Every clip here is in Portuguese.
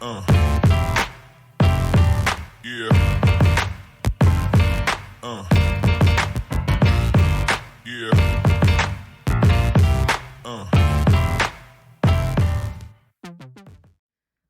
Yeah. Yeah.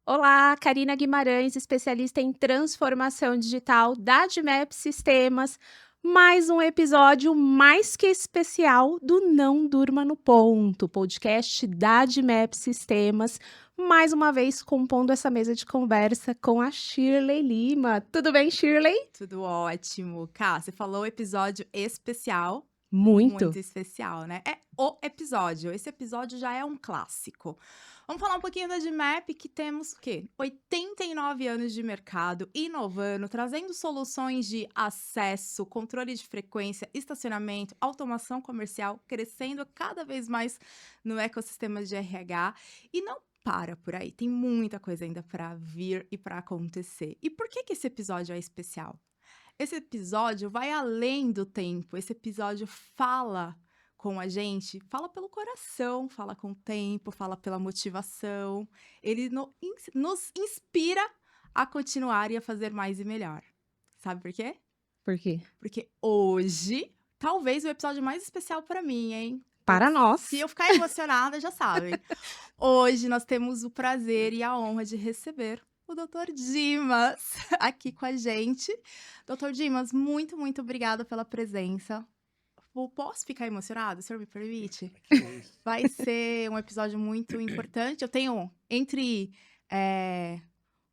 Olá, Karina Guimarães, especialista em transformação digital da Admap Sistemas. Mais um episódio mais que especial do Não Durma no Ponto, podcast da Admap Sistemas. Mais uma vez compondo essa mesa de conversa com a Shirley Lima. Tudo bem, Shirley? Tudo ótimo. Cá, você falou episódio especial. Muito especial, né? É o episódio. Esse episódio já é um clássico. Vamos falar um pouquinho da Admap, que temos o quê? 89 anos de mercado, inovando, trazendo soluções de acesso, controle de frequência, estacionamento, automação comercial, crescendo cada vez mais no ecossistema de RH. E não para por aí, tem muita coisa ainda para vir e para acontecer. E por que esse episódio é especial? Esse episódio vai além do tempo, esse episódio fala com a gente, fala pelo coração, fala com o tempo, fala pela motivação. Ele nos inspira a continuar e a fazer mais e melhor. Sabe por quê? Por quê? Porque hoje, talvez o episódio mais especial para mim, hein? Para nós. Se eu ficar emocionada, já sabem. Hoje nós temos o prazer e a honra de receber o Dr. Dimas aqui com a gente. Dr. Dimas, muito, muito obrigada pela presença. Posso ficar emocionada? O senhor me permite? Vai ser um episódio muito importante. Eu tenho, entre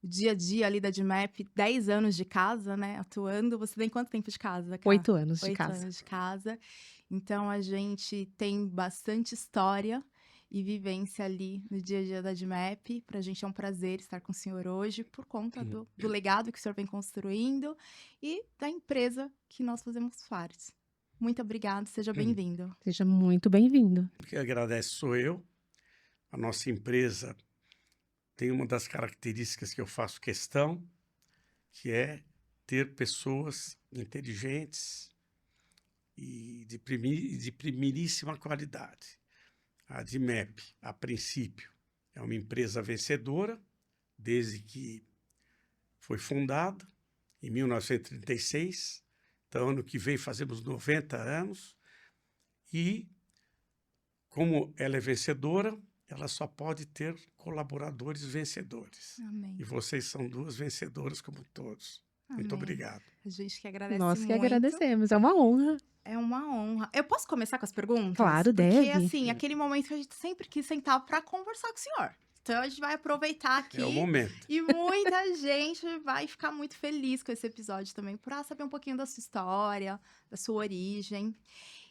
o dia a dia ali da Admap, 10 anos de casa, né, atuando. Você tem quanto tempo de casa, Cá? 8 anos de 8 casa. anos de casa. Então, a gente tem bastante história e vivência ali no dia a dia da Admap. Para a gente é um prazer estar com o senhor hoje, por conta do legado que o senhor vem construindo e da empresa que nós fazemos parte. Muito obrigada, seja bem-vindo. Seja muito bem-vindo. Quem agradece sou eu. A nossa empresa tem uma das características que eu faço questão, que é ter pessoas inteligentes e de primeiríssima qualidade. A Admap, a princípio, é uma empresa vencedora, desde que foi fundada, em 1936. Então, ano que vem fazemos 90 anos. E, como ela é vencedora, ela só pode ter colaboradores vencedores. Amém. E vocês são duas vencedoras como todos. Muito Amém. obrigado. A gente que agradece Nós que muito. agradecemos, é uma honra. É uma honra. Eu posso começar com as perguntas? Claro, Porque, deve. assim, aquele momento que a gente sempre quis sentar para conversar com o senhor. Então, a gente vai aproveitar aqui. É o momento. E muita gente vai ficar muito feliz com esse episódio também, para saber um pouquinho da sua história, da sua origem.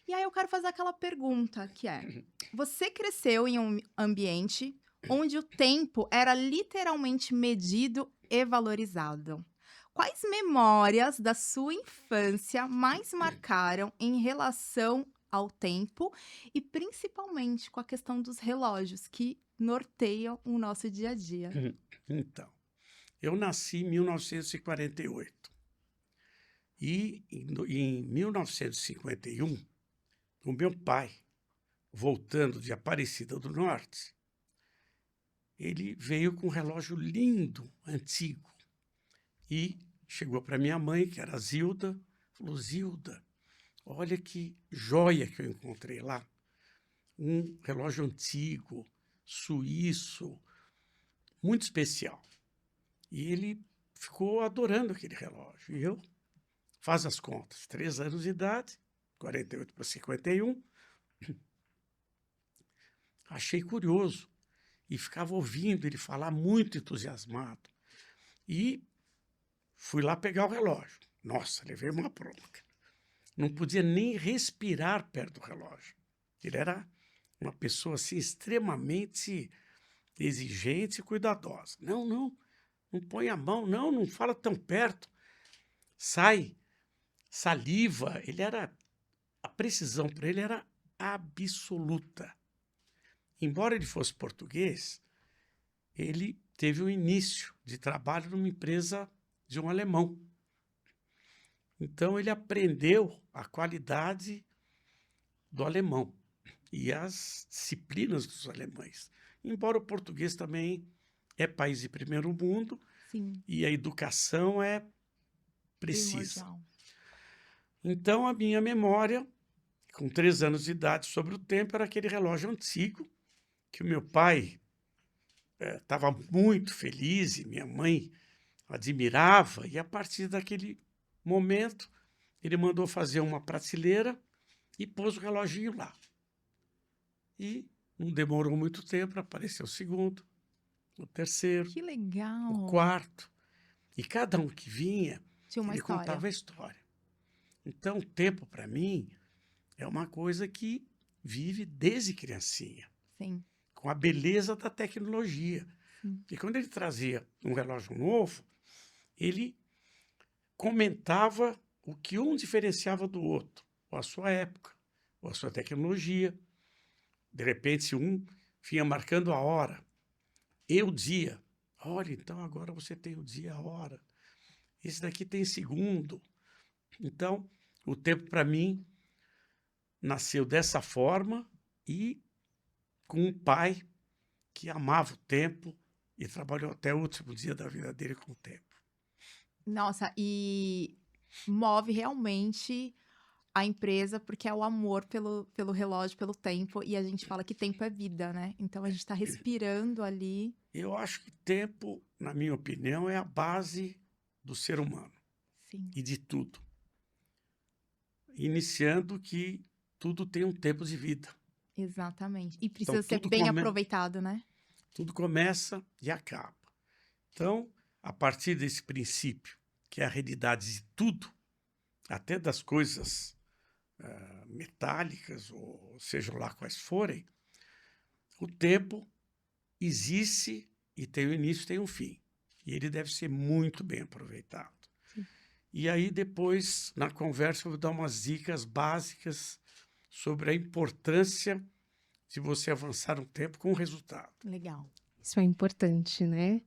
E aí, eu quero fazer aquela pergunta, que é: você cresceu em um ambiente onde o tempo era literalmente medido e valorizado. Quais memórias da sua infância mais marcaram em relação ao tempo e principalmente com a questão dos relógios que norteiam o nosso dia a dia? Então, eu nasci em 1948. E em 1951, o meu pai, voltando de Aparecida do Norte, ele veio com um relógio lindo, antigo. E chegou para minha mãe, que era a Zilda, falou: Zilda, olha que joia que eu encontrei lá. Um relógio antigo, suíço, muito especial. E ele ficou adorando aquele relógio. E eu, faz as contas, 3 anos de idade, 48 para 51, achei curioso. E ficava ouvindo ele falar muito entusiasmado. E fui lá pegar o relógio. Nossa, levei uma bronca. Não podia nem respirar perto do relógio. Ele era uma pessoa assim, extremamente exigente e cuidadosa. Não põe a mão, não fala tão perto. Sai saliva. A precisão para ele era absoluta. Embora ele fosse português, ele teve o início de trabalho numa empresa de um alemão. Então, ele aprendeu a qualidade do alemão e as disciplinas dos alemães. Embora o português também é país de primeiro mundo Sim, e a educação é precisa. primordial. Então, a minha memória, com 3 anos de idade, sobre o tempo, era aquele relógio antigo que o meu pai estava muito feliz e minha mãe admirava. E a partir daquele momento, ele mandou fazer uma prateleira e pôs o reloginho lá. E não demorou muito tempo, apareceu o segundo, o terceiro, Que legal. o quarto. E cada um que vinha, Tinha uma ele história. contava a história. Então, o tempo, para mim, é uma coisa que vive desde criancinha, Sim, com a beleza da tecnologia. sim. E quando ele trazia um relógio novo, ele comentava o que um diferenciava do outro, ou a sua época, ou a sua tecnologia. De repente, se um vinha marcando a hora e o dia, olha, então agora você tem o dia, a hora. Esse daqui tem segundo. Então, o tempo para mim nasceu dessa forma e com um pai que amava o tempo e trabalhou até o último dia da vida dele com o tempo. Nossa, e move realmente a empresa, porque é o amor pelo relógio, pelo tempo, e a gente fala que tempo é vida, né? Então a gente tá respirando ali. Eu acho que tempo, na minha opinião, é a base do ser humano Sim, e de tudo. Iniciando que tudo tem um tempo de vida. exatamente. E Então, precisa ser bem aproveitado, né? tudo começa e acaba. Então, a partir desse princípio, que é a realidade de tudo, até das coisas metálicas, ou sejam lá quais forem, o tempo existe e tem um início e tem um fim. E ele deve ser muito bem aproveitado. Sim. E aí, depois, na conversa, eu vou dar umas dicas básicas sobre a importância de você avançar um tempo com resultado. Legal. Isso é importante, né?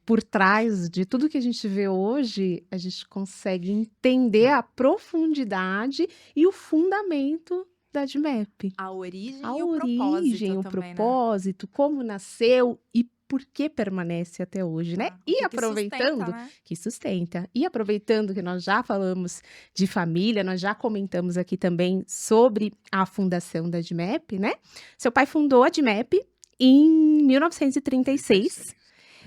Por trás de tudo que a gente vê hoje, a gente consegue entender a profundidade e o fundamento da DMAP. A origem A e o origem, propósito o também, né? propósito, como nasceu e por que permanece até hoje, né? Ah, o E que aproveitando, sustenta, né? que sustenta. E aproveitando que nós já falamos de família, nós já comentamos aqui também sobre a fundação da DMAP, né? Seu pai fundou a DMAP em 1936.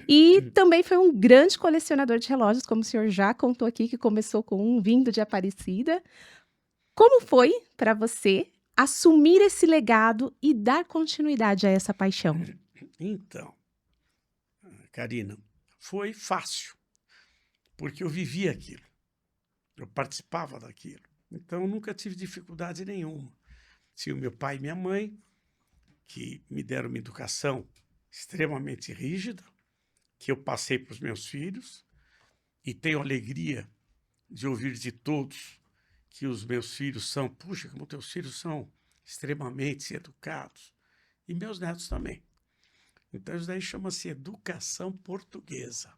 E também foi um grande colecionador de relógios, como o senhor já contou aqui, que começou com um vindo de Aparecida. Como foi para você assumir esse legado e dar continuidade a essa paixão? Então, Karina, foi fácil, porque eu vivia aquilo, eu participava daquilo. Então, nunca tive dificuldade nenhuma. Tinha o meu pai e minha mãe, que me deram uma educação extremamente rígida, que eu passei para os meus filhos, e tenho alegria de ouvir de todos que os meus filhos são, puxa, como teus filhos são extremamente educados, e meus netos também. Então, isso daí chama-se educação portuguesa.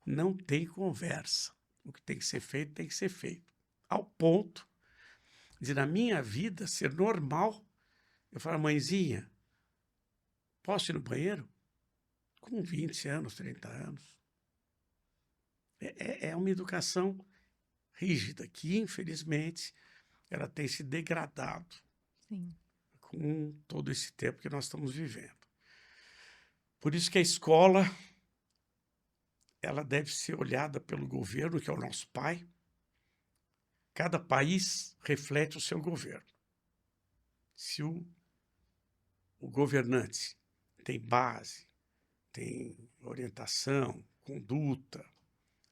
Não tem conversa. O que tem que ser feito, tem que ser feito. Ao ponto de, na minha vida, ser normal, eu falar, mãezinha, posso ir no banheiro? Com 20 anos, 30 anos. É uma educação rígida, que, infelizmente, ela tem se degradado Sim. com todo esse tempo que nós estamos vivendo. Por isso que a escola, ela deve ser olhada pelo governo, que é o nosso pai. Cada país reflete o seu governo. Se o governante tem base, tem orientação, conduta,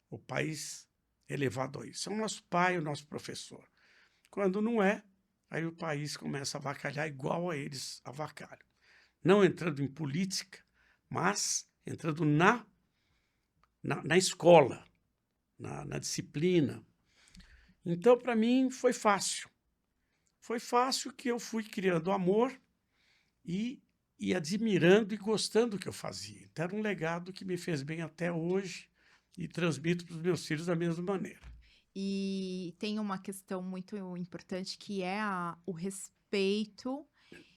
o país é levado a isso. É o nosso pai, o nosso professor. Quando não é, aí o país começa a avacalhar igual a eles avacalham. Não entrando em política, mas entrando na escola, na disciplina. Então, para mim, foi fácil. Foi fácil que eu fui criando amor e admirando e gostando do que eu fazia. Então, era um legado que me fez bem até hoje e transmito para os meus filhos da mesma maneira. E tem uma questão muito importante que é o respeito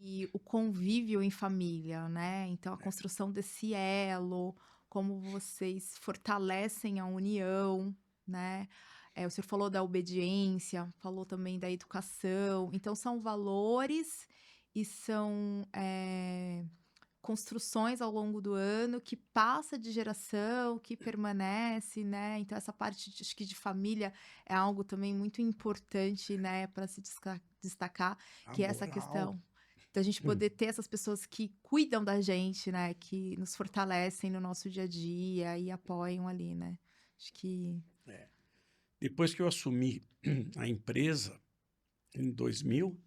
E o convívio em família, né? Então, a construção desse elo, como vocês fortalecem a união, né? O senhor falou da obediência, falou também da educação. Então, são valores e são construções ao longo do ano que passa de geração, que permanece, né? Então, essa parte, acho que de família é algo também muito importante, né? Para se destacar, A que é essa moral. questão da gente poder ter essas pessoas que cuidam da gente, né? Que nos fortalecem no nosso dia a dia e apoiam ali, né? Acho que... Depois que eu assumi a empresa, em 2000,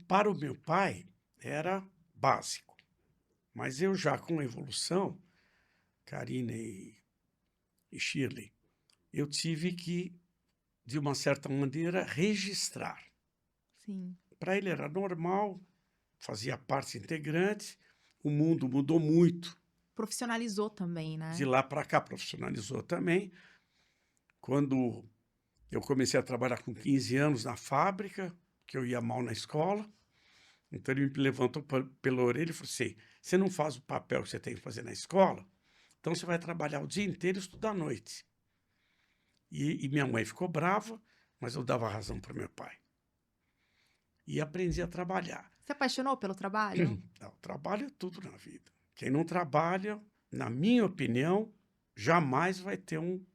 para o meu pai, era básico. Mas eu já com a evolução, Karina e Shirley, eu tive que, de uma certa maneira, registrar. Sim. Para ele era normal, fazia parte integrante, o mundo mudou muito. Profissionalizou também, né? De lá para cá profissionalizou também. Quando eu comecei a trabalhar com 15 anos na fábrica, que eu ia mal na escola, então ele me levantou pela orelha e falou assim, você não faz o papel que você tem que fazer na escola, então você vai trabalhar o dia inteiro e estudar à noite. E minha mãe ficou brava, mas eu dava razão para meu pai. E aprendi a trabalhar. Se apaixonou pelo trabalho? Não, trabalho é tudo na vida. Quem não trabalha, na minha opinião, jamais vai ter um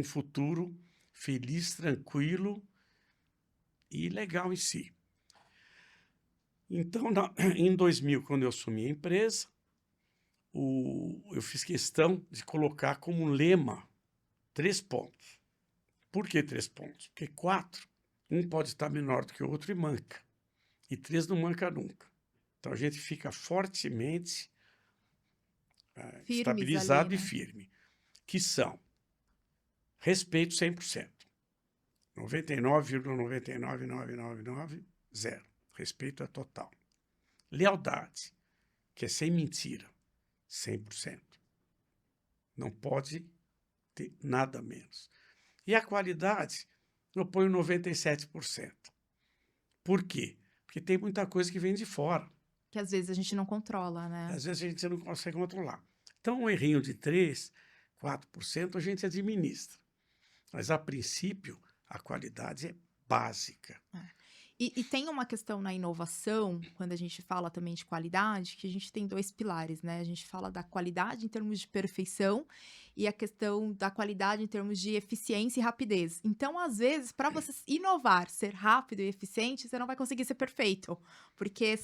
futuro feliz, tranquilo e legal em si. Então, em 2000, quando eu assumi a empresa, eu fiz questão de colocar como lema 3 pontos. Por que 3 pontos? Porque 4, um pode estar menor do que o outro e manca. E 3 não manca nunca. Então, a gente fica fortemente estabilizado ali, e né? firme. Que são respeito 100%. 99,99999, zero. Respeito é total. Lealdade, que é sem mentira, 100%. Não pode ter nada menos. E a qualidade, eu ponho 97%. Por quê? Porque tem muita coisa que vem de fora. Que às vezes a gente não controla, né? Às vezes a gente não consegue controlar. Então, um errinho de 3%, 4% a gente administra. Mas, a princípio, a qualidade é básica. E tem uma questão na inovação, quando a gente fala também de qualidade, que a gente tem 2 pilares, né? A gente fala da qualidade em termos de perfeição e a questão da qualidade em termos de eficiência e rapidez. Então, às vezes, para você inovar, ser rápido e eficiente, você não vai conseguir ser perfeito, porque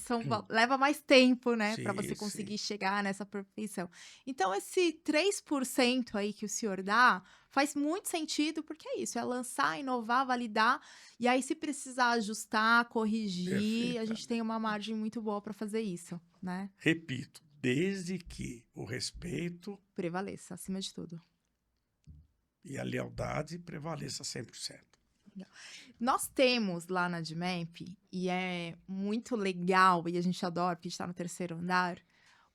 leva mais tempo, né, para você conseguir chegar nessa perfeição. Então, esse 3% aí que o senhor dá faz muito sentido, porque é isso, é lançar, inovar, validar, e aí se precisar ajustar, corrigir, a gente tem uma margem muito boa para fazer isso, né? Repito, desde que o respeito prevaleça, acima de tudo. E a lealdade prevaleça 100%. Nós temos lá na DMAP, e é muito legal, e a gente adora, porque a gente está no 3º andar,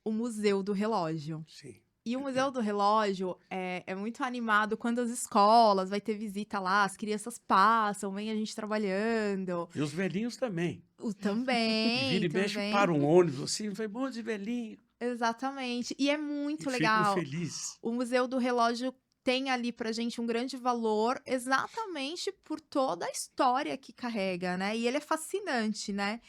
o Museu do Relógio. Sim. E o Museu do Relógio é muito animado quando as escolas, vai ter visita lá, as crianças passam, vem a gente trabalhando. E os velhinhos também. Também, E vira e mexe para um ônibus assim, vai bom de velhinho. Exatamente. E é muito e legal. Fico feliz. O Museu do Relógio tem ali pra gente um grande valor exatamente por toda a história que carrega, né? E ele é fascinante, né?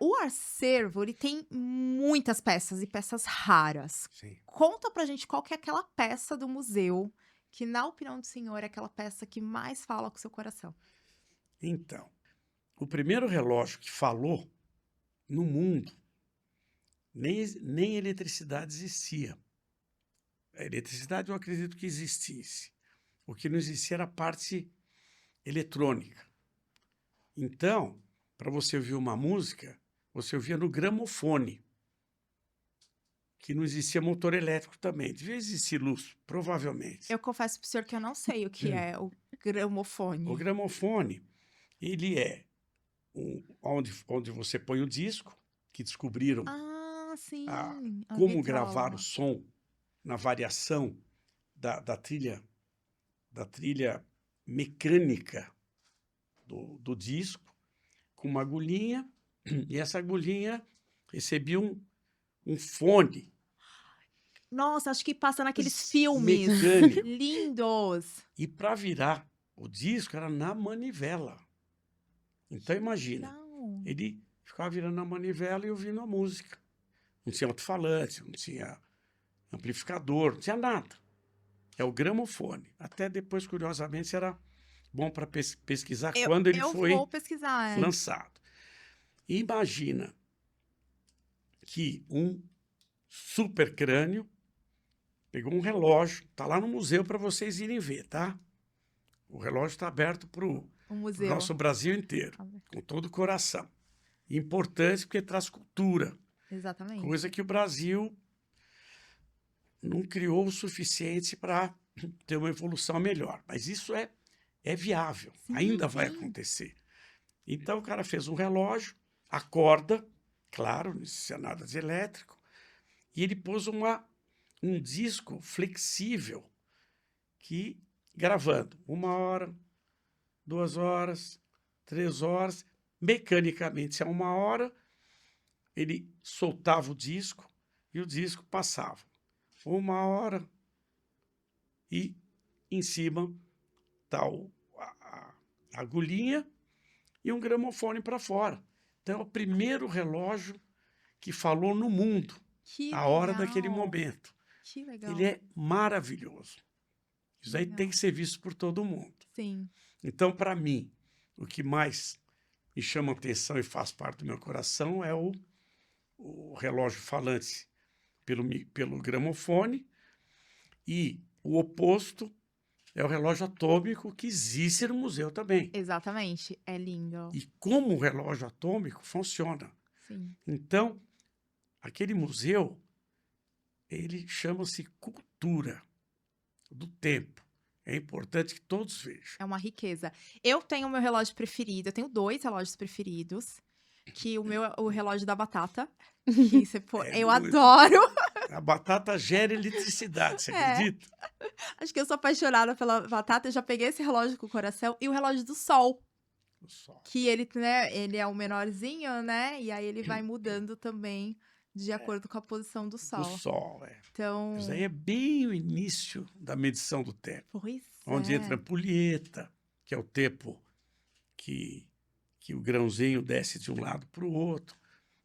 O acervo, ele tem muitas peças e peças raras. Sim. Conta pra gente qual que é aquela peça do museu que, na opinião do senhor, é aquela peça que mais fala com o seu coração. Então, o primeiro relógio que falou no mundo, nem eletricidade existia. A eletricidade eu acredito que existisse. O que não existia era a parte eletrônica. Então, para você ouvir uma música, você ouvia no gramofone, que não existia motor elétrico também. Devia existir luz, provavelmente. Eu confesso para o senhor que eu não sei o que é o gramofone. O gramofone, ele é onde você põe o disco, que descobriram sim, como gravar o som na variação da trilha mecânica do disco, com uma agulhinha, e essa agulhinha recebia um fone Nossa, acho que passa naqueles filmes. mecânico. Lindos. E para virar o disco era na manivela. Então imagina, Legal. ele ficava virando a manivela e ouvindo a música. Não tinha alto-falante, não tinha amplificador, não tinha nada. É o gramofone. Até depois, curiosamente, era bom para pesquisar quando ele Eu foi vou pesquisar. lançado. Imagina que um supercrânio pegou um relógio, está lá no museu para vocês irem ver, tá? O relógio está aberto para o O museu. nosso Brasil inteiro, com todo o coração. Importante porque traz cultura, Exatamente. coisa que o Brasil não criou o suficiente para ter uma evolução melhor. Mas isso é viável, Sim, ainda vai sim. acontecer. Então o cara fez um relógio, a corda, claro, não precisa nada de elétrico, e ele pôs um disco flexível que, gravando 1 hora, 2 horas, 3 horas, mecanicamente a 1 hora, ele soltava o disco e o disco passava 1 hora e em cima está a agulhinha e um gramofone para fora. Então é o primeiro relógio que falou no mundo Que a hora legal. daquele momento. Que legal. Ele é maravilhoso. Isso aí Legal. tem que ser visto por todo mundo. Sim. Então, para mim, o que mais me chama atenção e faz parte do meu coração é o relógio falante pelo gramofone, e o oposto é o relógio atômico que existe no museu também. Exatamente. É lindo. E como o relógio atômico funciona. Sim. Então, aquele museu, ele chama-se Cultura do Tempo. É importante que todos vejam. É uma riqueza. Eu tenho o meu relógio preferido. Eu tenho 2 relógios preferidos. Que o meu é o relógio da batata. Que você pô, É eu muito. adoro. A batata gera eletricidade, você acredita? Acho que eu sou apaixonada pela batata. Eu já peguei esse relógio com o coração. E o relógio do sol. O sol. Que ele, né, ele é o menorzinho, né? E aí ele vai mudando também de acordo com a posição do O sol. sol, é. Então, Isso aí é bem o início da medição do tempo. pois Onde é. entra a ampulheta, que é o tempo que o grãozinho desce de um lado para o outro.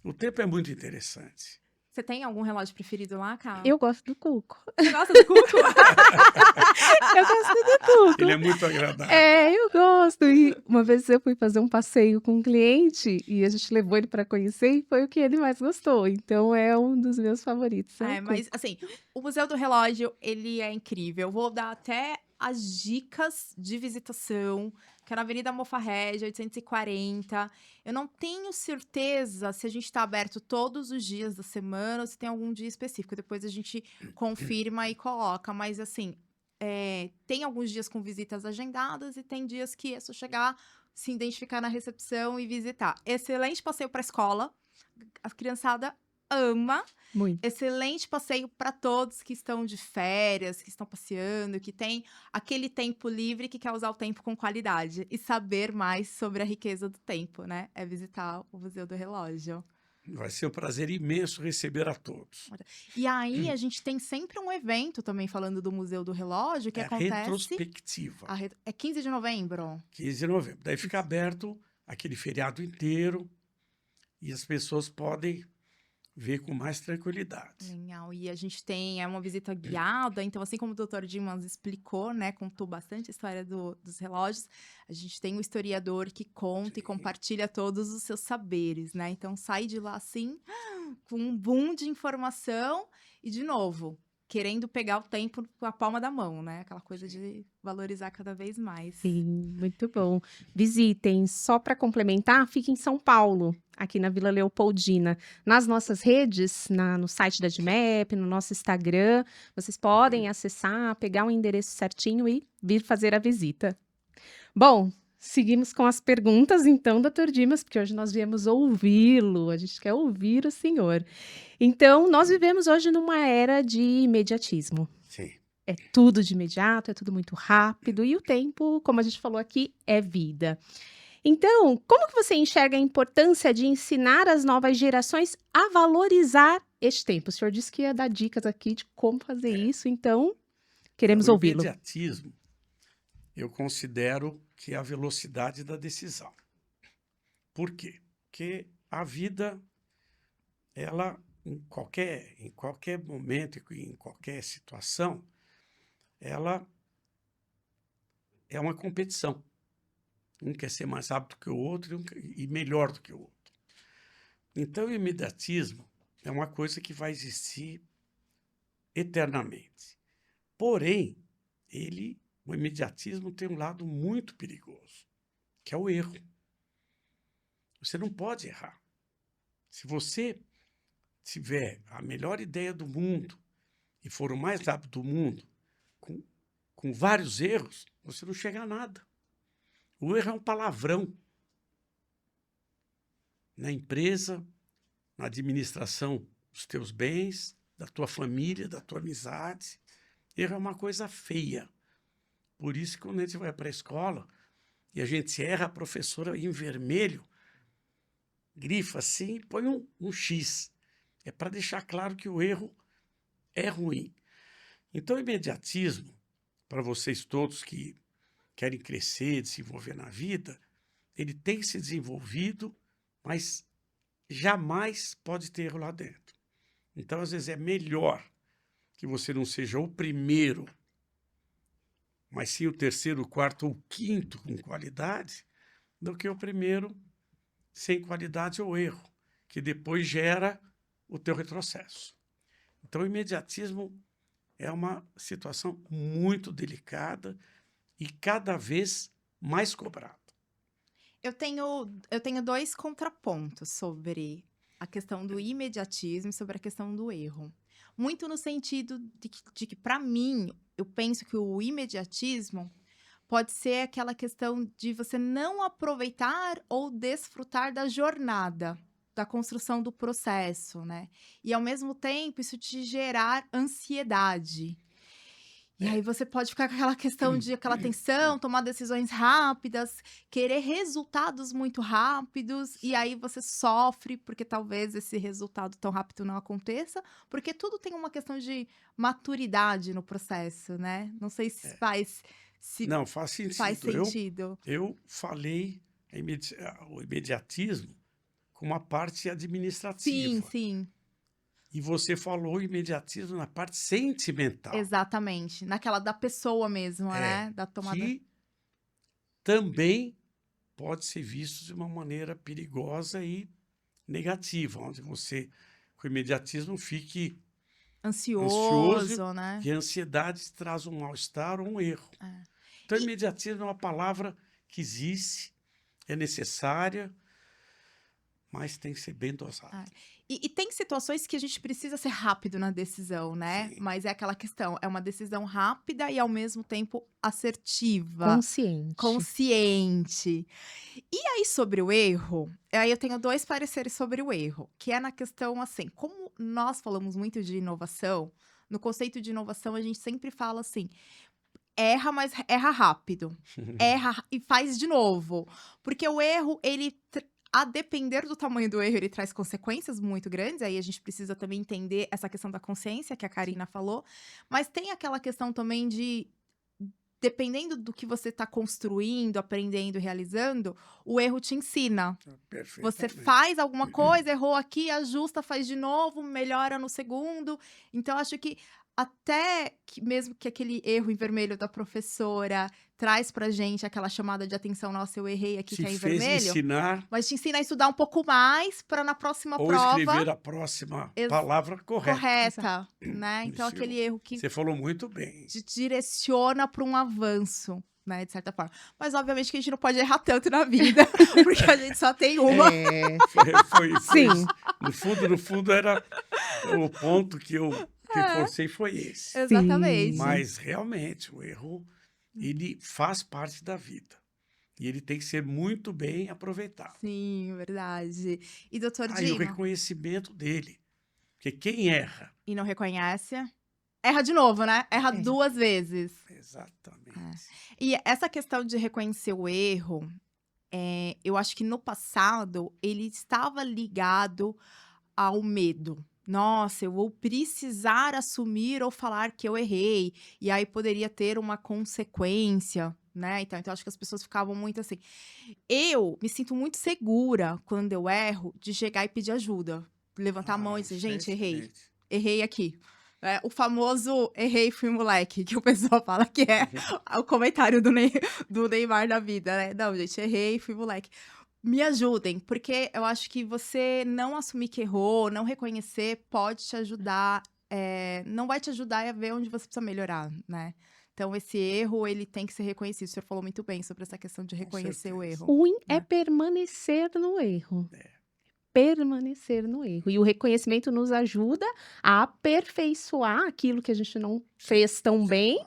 O tempo é muito interessante. Você tem algum relógio preferido lá, Ká? Eu gosto do Cuco. Você gosta do Cuco? Eu gosto do Cuco. Ele é muito agradável. É, eu gosto. E uma vez eu fui fazer um passeio com um cliente e a gente levou ele para conhecer e foi o que ele mais gostou. Então é um dos meus favoritos. É, o mas Cuco. assim, o Museu do Relógio, ele é incrível. Vou dar até as dicas de visitação, que é na Avenida Mofarrege, 840. Eu não tenho certeza se a gente está aberto todos os dias da semana ou se tem algum dia específico. Depois a gente confirma e coloca. Mas assim, tem alguns dias com visitas agendadas e tem dias que é só chegar, se identificar na recepção e visitar. Excelente passeio para a escola. A criançada ama. Muito. Excelente passeio para todos que estão de férias, que estão passeando, que tem aquele tempo livre que quer usar o tempo com qualidade e saber mais sobre a riqueza do tempo, né? É visitar o Museu do Relógio. Vai ser um prazer imenso receber a todos. E aí a gente tem sempre um evento também falando do Museu do Relógio que É a acontece retrospectiva, é 15 de novembro. 15 de novembro. Daí fica aberto aquele feriado inteiro e as pessoas podem ver com mais tranquilidade. Legal. E a gente tem uma visita guiada, então assim como o Dr. Dimas explicou, né, contou bastante a história dos relógios, a gente tem um historiador que conta e compartilha todos os seus saberes, né? Então sai de lá assim, com um boom de informação e de novo, querendo pegar o tempo com a palma da mão, né? Aquela coisa de valorizar cada vez mais. Sim, muito bom. Visitem. Só para complementar, fica em São Paulo, aqui na Vila Leopoldina. Nas nossas redes, no site da DMAP, no nosso Instagram, vocês podem acessar, pegar o endereço certinho e vir fazer a visita. Bom, seguimos com as perguntas, então, Dr. Dimas, porque hoje nós viemos ouvi-lo, a gente quer ouvir o senhor. Então, nós vivemos hoje numa era de imediatismo. Sim. É tudo de imediato, é tudo muito rápido, e o tempo, como a gente falou aqui, é vida. Então, como que você enxerga a importância de ensinar as novas gerações a valorizar este tempo? O senhor disse que ia dar dicas aqui de como fazer isso, então queremos O ouvi-lo. imediatismo, eu considero que é a velocidade da decisão. Por quê? Porque a vida, ela, em qualquer momento, em qualquer situação, ela é uma competição. Um quer ser mais rápido que o outro e melhor do que o outro. Então, o imediatismo é uma coisa que vai existir eternamente. Porém, o imediatismo tem um lado muito perigoso, que é o erro. Você não pode errar. Se você tiver a melhor ideia do mundo e for o mais rápido do mundo, com vários erros, você não chega a nada. O erro é um palavrão. Na empresa, na administração dos teus bens, da tua família, da tua amizade. Erro é uma coisa feia. Por isso que quando a gente vai para a escola e a gente erra, a professora em vermelho grifa assim e põe um X. É para deixar claro que o erro é ruim. Então, o imediatismo, para vocês todos que querem crescer, desenvolver na vida, ele tem que ser desenvolvido, mas jamais pode ter erro lá dentro. Então, às vezes, é melhor que você não seja o primeiro, mas sim o terceiro, o quarto ou o quinto com qualidade, do que o primeiro sem qualidade ou erro, que depois gera o teu retrocesso. Então, o imediatismo é uma situação muito delicada e cada vez mais cobrada. Eu tenho dois contrapontos sobre a questão do imediatismo e sobre a questão do erro. Muito no sentido de que para mim, eu penso que o imediatismo pode ser aquela questão de você não aproveitar ou desfrutar da jornada, da construção do processo, né? E, ao mesmo tempo, isso te gerar ansiedade. E aí você pode ficar com aquela questão de aquela tensão, tomar decisões rápidas, querer resultados muito rápidos, e aí você sofre porque talvez esse resultado tão rápido não aconteça, porque tudo tem uma questão de maturidade no processo, né? Não sei se Não, faz sentido. faz sentido. Eu falei o imediatismo como uma parte administrativa. Sim, E você falou o imediatismo na parte sentimental. exatamente. Naquela da pessoa mesmo, né? Da tomada. Que também pode ser visto de uma maneira perigosa e negativa, onde você, com o imediatismo, fique Ansioso, né? e a ansiedade traz um mal-estar ou um erro. É. Então, imediatismo é uma palavra que existe, é necessária, mas tem que ser bem dosada. E tem situações que a gente precisa ser rápido na decisão, né? Sim. Mas é aquela questão, é uma decisão rápida e, ao mesmo tempo, assertiva. Consciente. E aí, sobre o erro, aí eu tenho dois pareceres sobre o erro, que é na questão, assim, como nós falamos muito de inovação, no conceito de inovação a gente sempre fala assim, erra, mas erra rápido. Erra e faz de novo. Porque o erro, a depender do tamanho do erro, ele traz consequências muito grandes. Aí a gente precisa também entender essa questão da consciência que a Karina falou. Mas tem aquela questão também de, dependendo do que você está construindo, aprendendo, realizando, o erro te ensina. Você faz alguma coisa, errou aqui, ajusta, faz de novo, melhora no segundo. Então, acho que até que mesmo que aquele erro em vermelho da professora traz pra gente aquela chamada de atenção, nossa, eu errei aqui, que é em vermelho. Ensinar, mas te ensina a estudar um pouco mais para na próxima ou prova escrever a próxima palavra correta. né? Então, Isso, aquele erro que você falou muito bem. te direciona para um avanço, né? De certa forma. Mas, obviamente, que a gente não pode errar tanto na vida, porque a gente só tem uma. Sim. No fundo, era o ponto que eu reforcei foi esse. Exatamente. Mas, realmente, o erro, ele faz parte da vida. E ele tem que ser muito bem aproveitado. Sim, verdade. E, doutor Aí, o Dima? reconhecimento dele. Porque quem erra... E não reconhece, erra de novo, né? Erra 2 vezes. Exatamente. E essa questão de reconhecer o erro, eu acho que no passado ele estava ligado ao medo. Nossa, eu vou precisar assumir ou falar que eu errei, e aí poderia ter uma consequência, né? Então acho que as pessoas ficavam muito assim. Eu me sinto muito segura quando eu erro de chegar e pedir ajuda. Levantar a mão e dizer, isso é gente, errei. excelente. Errei aqui. O famoso errei, fui moleque, que o pessoal fala que é o comentário do Neymar da vida, né? Não, gente, errei, fui moleque. Me ajudem, porque eu acho que você não assumir que errou, não reconhecer, pode te ajudar, não vai te ajudar a ver onde você precisa melhorar, né? Então, esse erro, ele tem que ser reconhecido. O senhor falou muito bem sobre essa questão de Com reconhecer o certeza. erro. Ruim é né? permanecer no erro. É. Permanecer no erro. E o reconhecimento nos ajuda a aperfeiçoar aquilo que a gente não fez tão bem.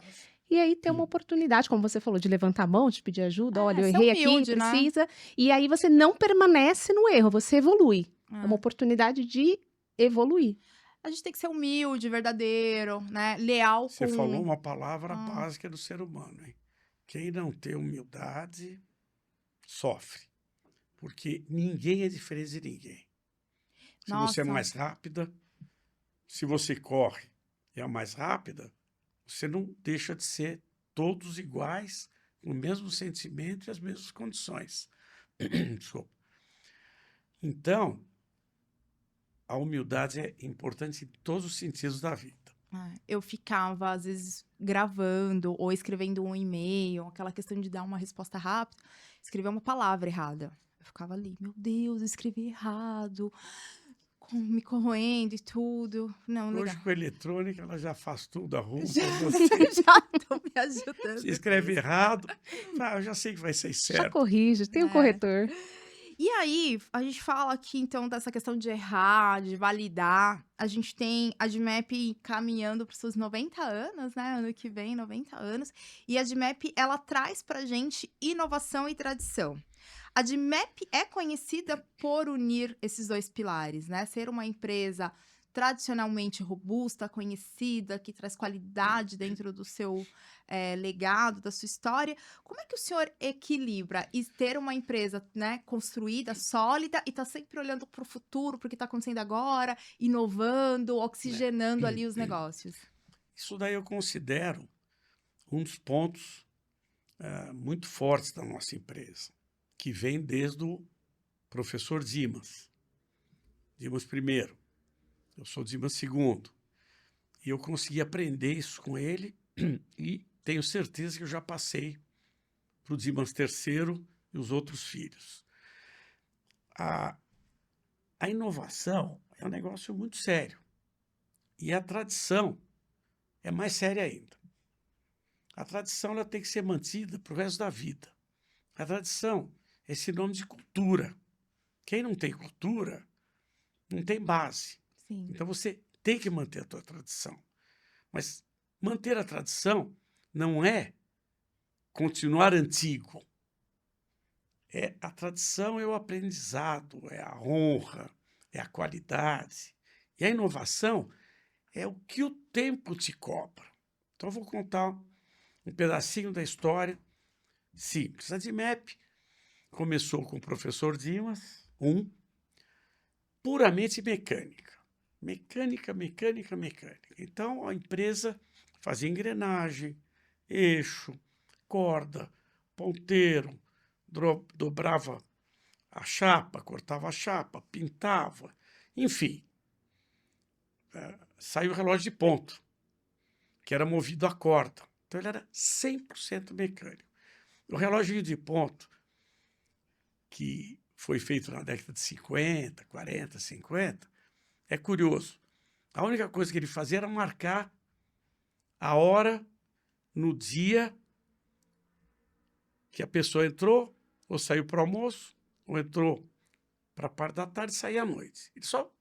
E aí ter uma oportunidade, como você falou, de levantar a mão, de pedir ajuda. Olha, eu Ser errei aqui, humilde, né? precisa. E aí você não permanece no erro, você evolui. É uma É. oportunidade de evoluir. A gente tem que ser humilde, verdadeiro, né? Leal Você com... falou uma palavra Ah. básica do ser humano, hein? Quem não tem humildade sofre. Porque ninguém é diferente de ninguém. Se você é Nossa. mais rápida, se você corre e é a mais rápida, você não deixa de ser todos iguais, com o mesmo sentimento e as mesmas condições. Desculpa. Então, a humildade é importante em todos os sentidos da vida. Eu ficava, às vezes, gravando ou escrevendo um e-mail, aquela questão de dar uma resposta rápida, escrever uma palavra errada. Eu ficava ali, meu Deus, eu escrevi errado, me corroendo e tudo. Não, legal. Hoje, com a eletrônica, ela já faz tudo, arruma Já para você. estão me ajudando. Se escreve errado, eu já sei que vai ser Já certo. corrige, tem um É. corretor. E aí, a gente fala aqui, então, dessa questão de errar, de validar. A gente tem a DMAP caminhando para os seus 90 anos, né? Ano que vem, 90 anos. E a DMAP, ela traz pra gente inovação e tradição. A DMAP é conhecida por unir esses dois pilares, né? Ser uma empresa tradicionalmente robusta, conhecida, que traz qualidade dentro do seu legado, da sua história. Como é que o senhor equilibra e ter uma empresa, né, construída, sólida, e tá sempre olhando para o futuro, porque está acontecendo agora, inovando, oxigenando ali os negócios? Isso daí eu considero um dos pontos muito fortes da nossa empresa, que vem desde o professor Dimas. Dimas I, eu sou Dimas II. E eu consegui aprender isso com ele e tenho certeza que eu já passei para o Dimas III e os outros filhos. A inovação é um negócio muito sério. E a tradição é mais séria ainda. A tradição ela tem que ser mantida para o resto da vida. A tradição é sinônimo de cultura. Quem não tem cultura, não tem base. Sim. Então você tem que manter a tua tradição. Mas manter a tradição não é continuar antigo. A tradição é o aprendizado, é a honra, é a qualidade. E a inovação é o que o tempo te cobra. Então eu vou contar um pedacinho da história simples. A DMAP começou com o professor Dimas, puramente mecânica. Mecânica. Então a empresa fazia engrenagem, eixo, corda, ponteiro, dobrava a chapa, cortava a chapa, pintava, enfim. Saiu o relógio de ponto, que era movido a corda. Então ele era 100% mecânico. O relógio de ponto, que foi feito na década de 50, 40, 50, é curioso. A única coisa que ele fazia era marcar a hora no dia que a pessoa entrou, ou saiu para o almoço, ou entrou para a parte da tarde e saía à noite. Ele só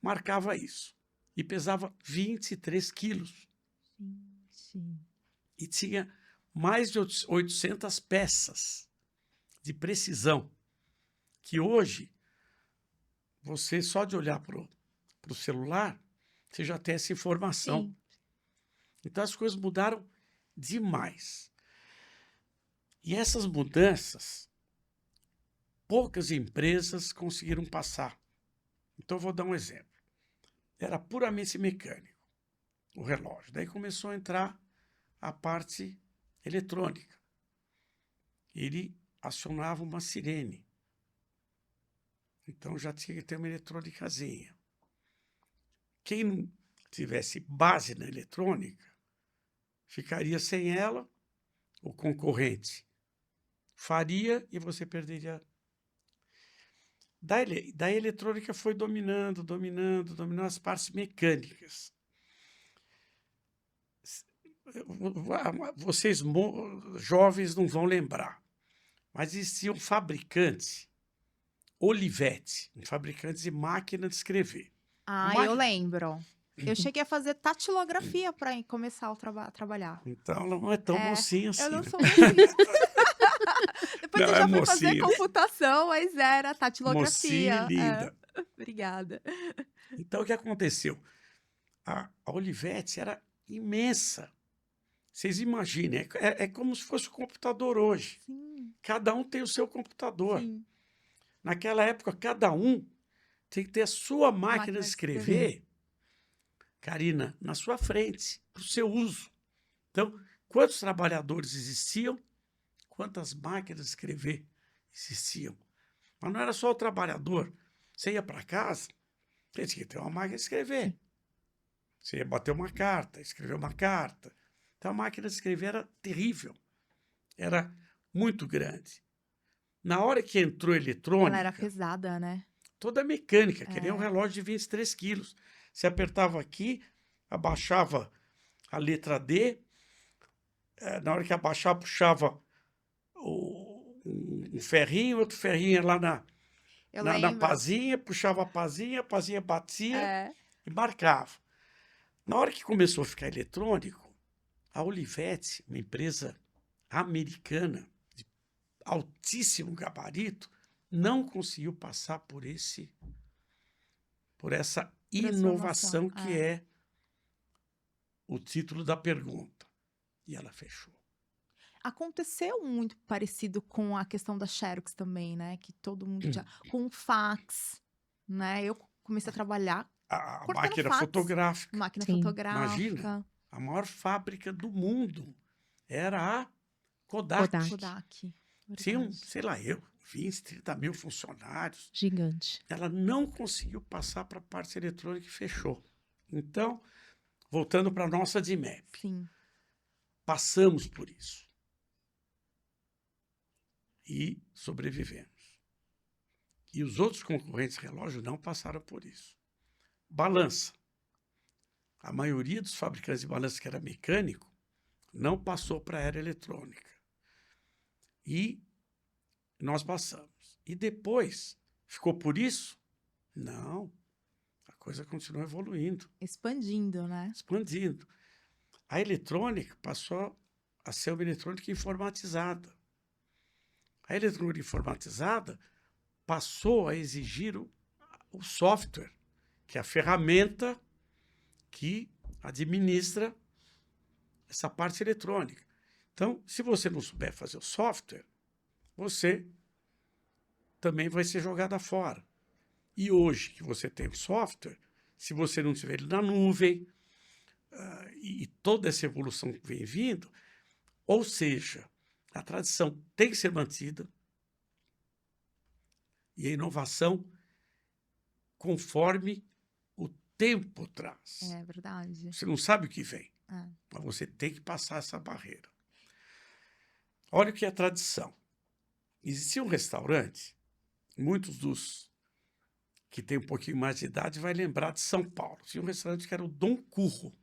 marcava isso. E pesava 23 quilos. Sim. E tinha mais de 800 peças de precisão, que hoje, você só de olhar para o celular, você já tem essa informação. Sim. Então as coisas mudaram demais. E essas mudanças poucas empresas conseguiram passar. Então, eu vou dar um exemplo. Era puramente mecânico o relógio. Daí começou a entrar a parte eletrônica. Ele acionava uma sirene. Então, já tinha que ter uma eletrônicazinha. Quem não tivesse base na eletrônica, ficaria sem ela, o concorrente faria e você perderia. Da eletrônica foi dominando as partes mecânicas. Vocês jovens não vão lembrar, mas existia um fabricante, Olivetti, um fabricante de máquina de escrever. Ah, Uma- eu lembro. Eu cheguei a fazer tatilografia para começar a trabalhar. Então, ela não é tão É, mocinha assim. Eu não né? sou mocinha. Depois Não, eu é já fui fazer mocinha. computação, mas era Mocinha tatilografia. e linda. Obrigada. Então, o que aconteceu? A Olivetti era imensa. Vocês imaginem, é como se fosse o computador hoje. Sim, Cada um tem o seu computador. sim. Naquela época, cada um tem que ter a sua máquina de escrever, Karina, na sua frente, para o seu uso. Então, quantos trabalhadores existiam? Quantas máquinas de escrever existiam? Mas não era só o trabalhador. Você ia para casa, você tinha que ter uma máquina de escrever. Você ia bater uma carta, escrever uma carta. Então, a máquina de escrever era terrível. Era muito grande. Na hora que entrou eletrônica, Ela era pesada, né? toda mecânica, que nem um É. relógio de 23 quilos. Você apertava aqui, abaixava a letra D, na hora que abaixava, puxava um ferrinho, outro ferrinho lá na Eu na lembro. pazinha, puxava a pazinha batia É. e marcava. Na hora que começou a ficar eletrônico, a Olivetti, uma empresa americana de altíssimo gabarito, não conseguiu passar por essa inovação Transformação, que é o título da pergunta. E ela fechou. Aconteceu muito parecido com a questão da Xerox também, né? Que todo mundo tinha. Com o fax, né? Eu comecei a trabalhar A cortando máquina fax, fotográfica, máquina Sim. fotográfica. Imagina. A maior fábrica do mundo era a Kodak. Kodak. Kodak. Tinham, Verdade. sei lá, 20, 30 mil funcionários. Gigante. Ela não conseguiu passar para a parte eletrônica e fechou. Então, voltando para a nossa DMAP, Sim. passamos por isso. E sobrevivemos. E os outros concorrentes relógio não passaram por isso. Balança. A maioria dos fabricantes de balança que era mecânico não passou para a era eletrônica. E nós passamos. E depois, ficou por isso? Não. A coisa continuou evoluindo, Expandindo, né? expandindo. A eletrônica passou a ser uma eletrônica informatizada. A eletrônica informatizada passou a exigir o software, que é a ferramenta que administra essa parte eletrônica. Então, se você não souber fazer o software, você também vai ser jogado fora. E hoje que você tem o software, se você não tiver ele na nuvem, e toda essa evolução que vem vindo, ou seja, a tradição tem que ser mantida e a inovação conforme o tempo traz. É verdade. Você não sabe o que vem, mas você tem que passar essa barreira. Olha o que é tradição. Existia um restaurante, muitos dos que têm um pouquinho mais de idade vai lembrar de São Paulo. Tinha um restaurante que era o Dom Curro.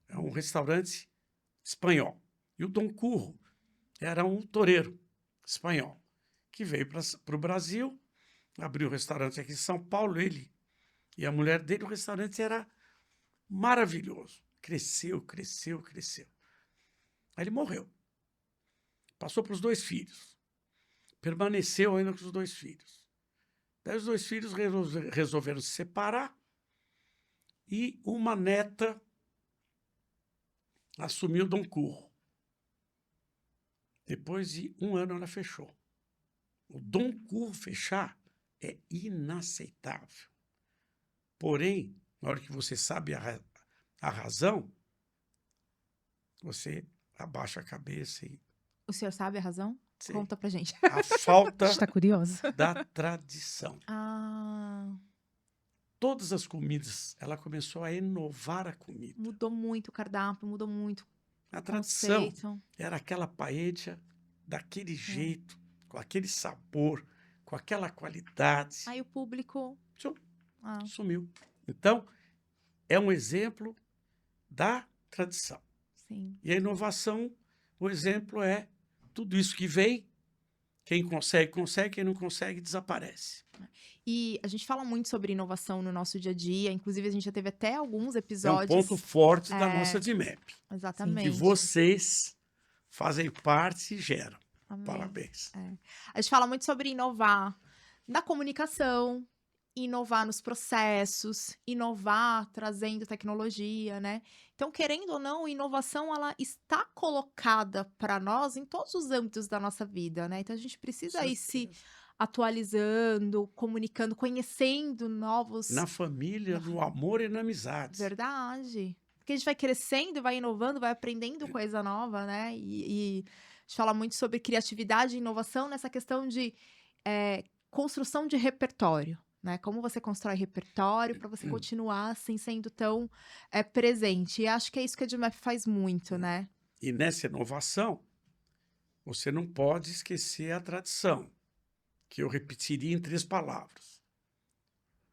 É um restaurante espanhol. E o Dom Curro era um toureiro espanhol que veio para o Brasil, abriu um restaurante aqui em São Paulo, ele e a mulher dele. O restaurante era maravilhoso. Cresceu, cresceu, cresceu. Aí ele morreu. Passou para os 2 filhos. Permaneceu ainda com os 2 filhos. Daí os 2 filhos resolveram se separar e uma neta assumiu Dom Curro. Depois de 1 ano ela fechou. O Dom Curro fechar é inaceitável. Porém, na hora que você sabe a razão, você abaixa a cabeça e O senhor sabe a razão? Sim. Conta pra gente. a falta Está curiosa? da tradição. Ah, Todas as comidas, ela começou a inovar a comida. mudou muito o cardápio, mudou muito A o tradição conceito. era aquela paella daquele jeito, com aquele sabor, com aquela qualidade. Aí o público... Tchum, Ah, sumiu. Então, é um exemplo da tradição. sim. E a inovação, o exemplo é tudo isso que vem, quem consegue, consegue, quem não consegue, desaparece. E a gente fala muito sobre inovação no nosso dia a dia, inclusive a gente já teve até alguns É um episódios. ponto forte da É. nossa DMAP. Exatamente. Que vocês fazem parte e geram. Amém. Parabéns. A gente fala muito sobre inovar na comunicação, inovar nos processos, inovar trazendo tecnologia, né? Então, querendo ou não, a inovação ela está colocada para nós em todos os âmbitos da nossa vida, né? Então, a gente precisa ir se atualizando, comunicando, conhecendo novos... Na família, no amor e na amizade. Verdade. Porque a gente vai crescendo, vai inovando, vai aprendendo coisa nova, né? E a gente fala muito sobre criatividade e inovação nessa questão de construção de repertório, né? Como você constrói repertório para você continuar assim sendo tão presente. E acho que é isso que a DMAP faz muito, né? E nessa inovação, você não pode esquecer a tradição, que eu repetiria em 3 palavras: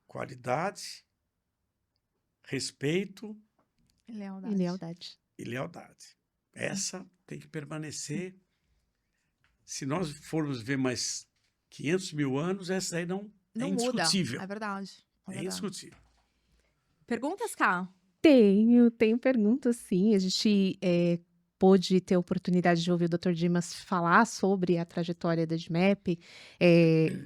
qualidade, respeito Lealdade. E lealdade. e lealdade. Essa tem que permanecer. Se nós formos ver mais 500 mil anos, essa aí não é Não muda. indiscutível. É verdade. É É verdade. indiscutível. Perguntas, Ká? Tenho perguntas sim. A gente pôde ter a oportunidade de ouvir o Dr. Dimas falar sobre a trajetória da DMAP,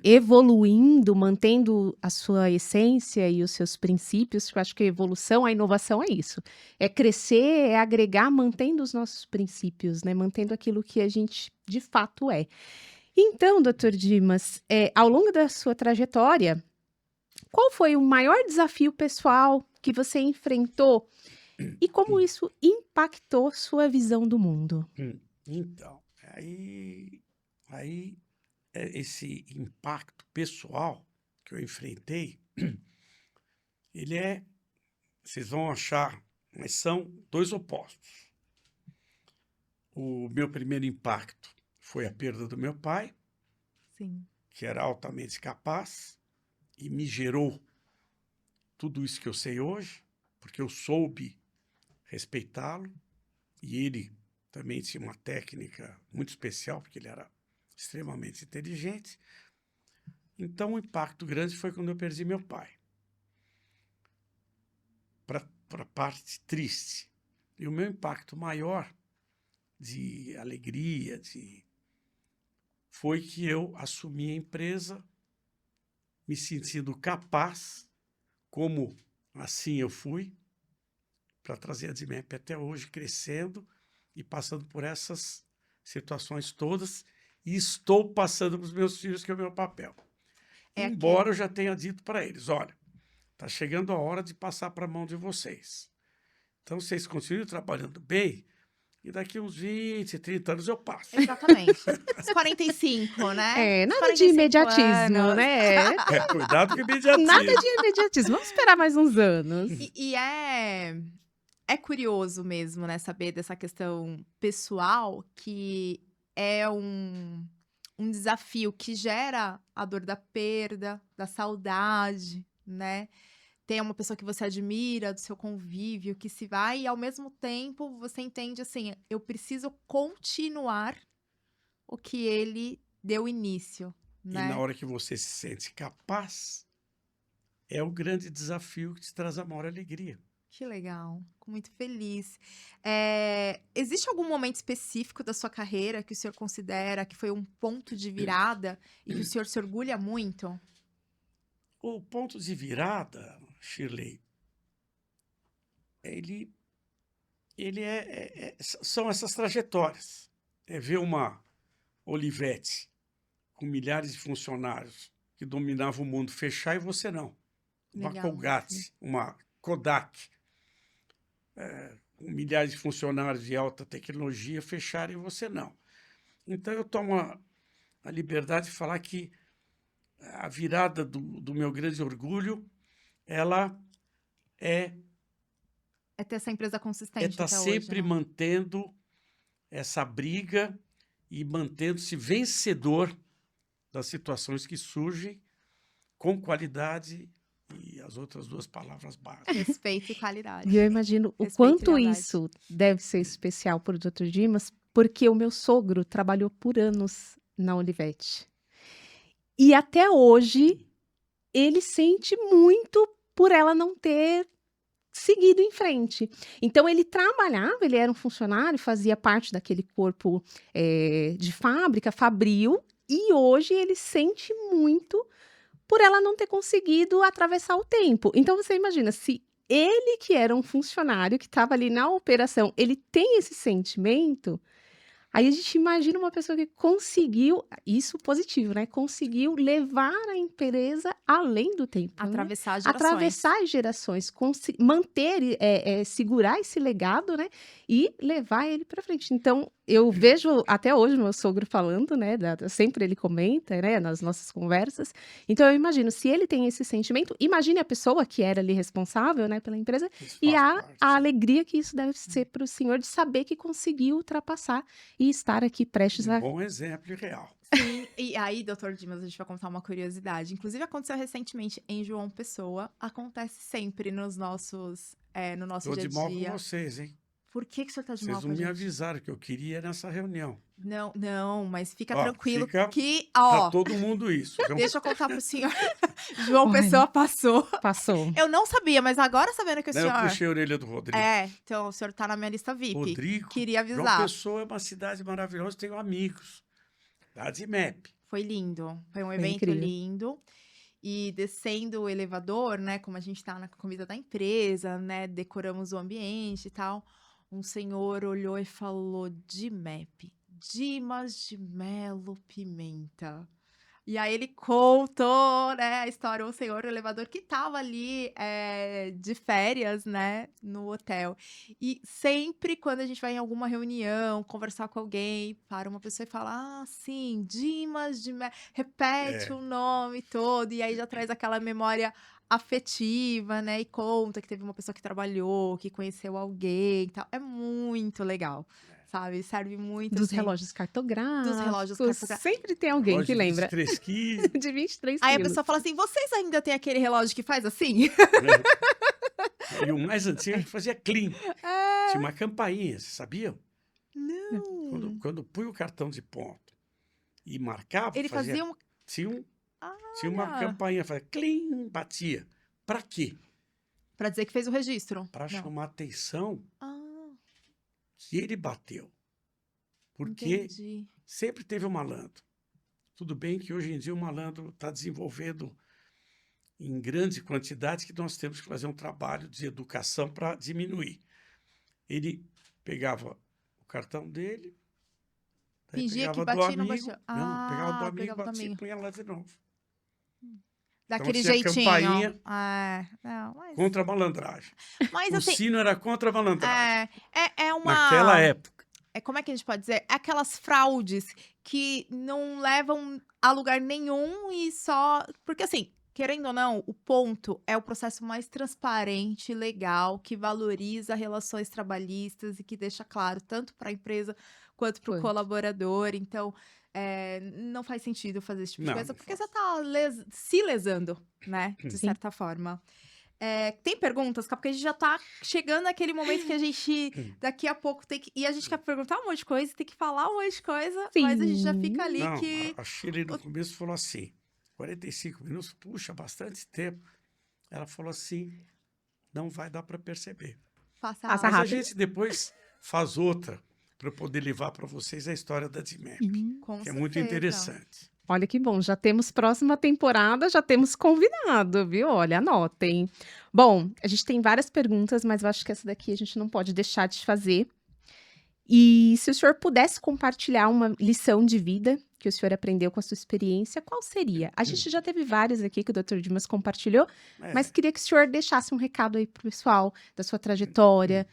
evoluindo, mantendo a sua essência e os seus princípios, que eu acho que a evolução, a inovação é isso. É crescer, é agregar, mantendo os nossos princípios, né? Mantendo aquilo que a gente de fato é. Então, Dr. Dimas, ao longo da sua trajetória, qual foi o maior desafio pessoal que você enfrentou e como isso impactou sua visão do mundo? Então, aí esse impacto pessoal que eu enfrentei, vocês vão achar, mas são 2 opostos. O meu primeiro impacto foi a perda do meu pai, Sim. que era altamente capaz e me gerou tudo isso que eu sei hoje, porque eu soube respeitá-lo e ele também tinha uma técnica muito especial, porque ele era extremamente inteligente. Então, o impacto grande foi quando eu perdi meu pai. Para a parte triste. E o meu impacto maior de alegria, foi que eu assumi a empresa, me sentindo capaz, como assim eu fui, para trazer a DMAP até hoje, crescendo e passando por essas situações todas. E estou passando para os meus filhos, que é o meu papel. Embora eu já tenha dito para eles, olha, está chegando a hora de passar para a mão de vocês. Então, vocês continuem trabalhando bem e daqui uns 20, 30 anos eu passo. Exatamente. Os 45, né? Nada de 45 imediatismo, anos. né? Cuidado com o imediatismo. Nada de imediatismo. Vamos esperar mais uns anos. E é curioso mesmo, né? Saber dessa questão pessoal, que é um desafio que gera a dor da perda, da saudade, né? Tem uma pessoa que você admira, do seu convívio, que se vai, e ao mesmo tempo você entende assim, eu preciso continuar o que ele deu início, E né? na hora que você se sente capaz, é o grande desafio que te traz a maior alegria. Que legal, fico muito feliz. Existe algum momento específico da sua carreira que o senhor considera que foi um ponto de virada e que o senhor se orgulha muito? O ponto de virada, Shirley, são essas trajetórias. É ver uma Olivetti com milhares de funcionários que dominavam o mundo fechar e você não. Uma Legal. Colgate, uma Kodak, com milhares de funcionários de alta tecnologia fechar e você não. Então eu tomo a liberdade de falar que a virada do meu grande orgulho, ela é ter essa empresa consistente estar até sempre hoje, né? mantendo essa briga e mantendo-se vencedor das situações que surgem com qualidade e as outras duas palavras básicas. Respeito e qualidade. E eu imagino o Respeito e quanto lealdade. isso deve ser especial para o Dr. Dimas, porque o meu sogro trabalhou por anos na Olivetti. E até hoje, ele sente muito por ela não ter seguido em frente. Então, ele trabalhava, ele era um funcionário, fazia parte daquele corpo de fábrica, fabril, e hoje ele sente muito por ela não ter conseguido atravessar o tempo. Então, você imagina, se ele, que era um funcionário, que estava ali na operação, ele tem esse sentimento, aí a gente imagina uma pessoa que conseguiu, isso positivo, né? Conseguiu levar a empresa além do tempo. né? Atravessar gerações. Atravessar as gerações, manter, segurar esse legado, né? E levar ele para frente. Então, eu vejo até hoje meu sogro falando, né? Sempre ele comenta, né? Nas nossas conversas. Então, eu imagino, se ele tem esse sentimento, imagine a pessoa que era ali responsável, né? Pela empresa, Isso e faz a parte. alegria que isso deve ser para o senhor de saber que conseguiu ultrapassar e estar aqui prestes Um a... bom exemplo e real. Sim, e aí, doutor Dimas, a gente vai contar uma curiosidade. Inclusive, aconteceu recentemente em João Pessoa. Acontece sempre nos nossos, no nosso Estou dia de a mal com dia. vocês, hein? Por que o senhor tá de mal Vocês com não a me gente? avisaram que eu queria nessa reunião. Não, não, mas fica Ó, tranquilo fica que, Para ó, todo mundo isso. viu? deixa eu contar pro senhor. João Olha. Pessoa passou. Passou. Eu não sabia, mas agora sabendo que o Não, eu senhor... puxei a orelha do Rodrigo. Então o senhor tá na minha lista VIP. Rodrigo, Queria João avisar. Pessoa é uma cidade maravilhosa, tenho amigos. Da DIMEP. Foi lindo. Foi um Foi evento incrível. lindo. E descendo o elevador, né? Como a gente tá na comida da empresa, né? Decoramos o ambiente e tal. Um senhor olhou e falou: DIMEP, Dimas de Melo Pimenta. E aí ele contou, né, a história, o senhor do elevador que tava ali de férias, né, no hotel. E sempre quando a gente vai em alguma reunião, conversar com alguém, para uma pessoa e fala, ah, sim, Dimas de Melo, repete É. o nome todo, e aí já traz aquela memória afetiva, né, e conta que teve uma pessoa que trabalhou, que conheceu alguém e tal. É muito legal, sabe? Serve muito, Dos assim, relógios cartográficos. cartográficos. Sempre tem alguém Relógio que de lembra. 23 quilos. De 23 Aí a quilos. pessoa fala assim, vocês ainda têm aquele relógio que faz assim? né? E o mais antigo a gente fazia clean. Tinha uma campainha, vocês sabiam? Não. Quando punha o cartão de ponto e marcava, Ele fazia um... tinha uma Olha. campainha, fazia clean, batia. Para quê? Pra dizer que fez o registro. Para Não. chamar atenção Ah, que ele bateu. Porque entendi. sempre teve um malandro. Tudo bem que hoje em dia o malandro está desenvolvendo em grande quantidade que nós temos que fazer um trabalho de educação para diminuir. Ele pegava o cartão dele, daí Fingia que pegava do batia e não amigo, batia. não, pegava do amigo, pegava do batia e amigo. punha lá de novo. Daquele tinha a jeitinho. campainha Não, mas... Contra a malandragem. Mas O assim, sino era contra a malandragem. é uma... Naquela época. Como é que a gente pode dizer? Aquelas fraudes que não levam a lugar nenhum e só... Porque assim, querendo ou não, o ponto é o processo mais transparente, legal, que valoriza relações trabalhistas e que deixa claro tanto para a empresa quanto para o Quanto. colaborador. Então, não faz sentido fazer esse tipo de Não, coisa, não porque faz. você tá se lesando, né? De Sim. certa forma. Tem perguntas, porque a gente já tá chegando naquele momento que a gente, daqui a pouco, tem que... E a gente quer perguntar um monte de coisa, tem que falar um monte de coisa, mas a gente já fica ali Não, que... a Shirley no começo falou assim, 45 minutos, puxa, bastante tempo. Ela falou assim, não vai dar para perceber. Passa Passa Mas a rápido. gente depois faz outra para eu poder levar para vocês a história da DIMEP, Com que é muito certeza. interessante. Olha que bom, já temos próxima temporada, já temos convidado, viu? Olha, anotem. Bom, a gente tem várias perguntas, mas eu acho que essa daqui a gente não pode deixar de fazer. E se o senhor pudesse compartilhar uma lição de vida que o senhor aprendeu com a sua experiência, qual seria? A gente já teve várias aqui que o Dr. Dimas compartilhou, mas queria que o senhor deixasse um recado aí pro pessoal da sua trajetória,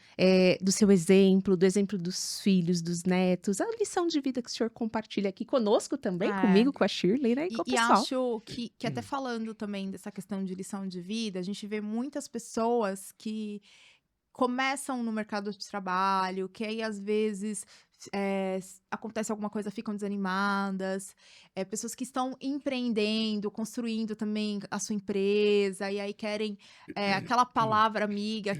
do seu exemplo, do exemplo dos filhos, dos netos, a lição de vida que o senhor compartilha aqui conosco também, É. comigo, com a Shirley, né, e com o E pessoal. acho que até falando também dessa questão de lição de vida, a gente vê muitas pessoas que começam no mercado de trabalho, que aí às vezes acontece alguma coisa, ficam desanimadas, pessoas que estão empreendendo, construindo também a sua empresa, e aí querem aquela palavra amiga,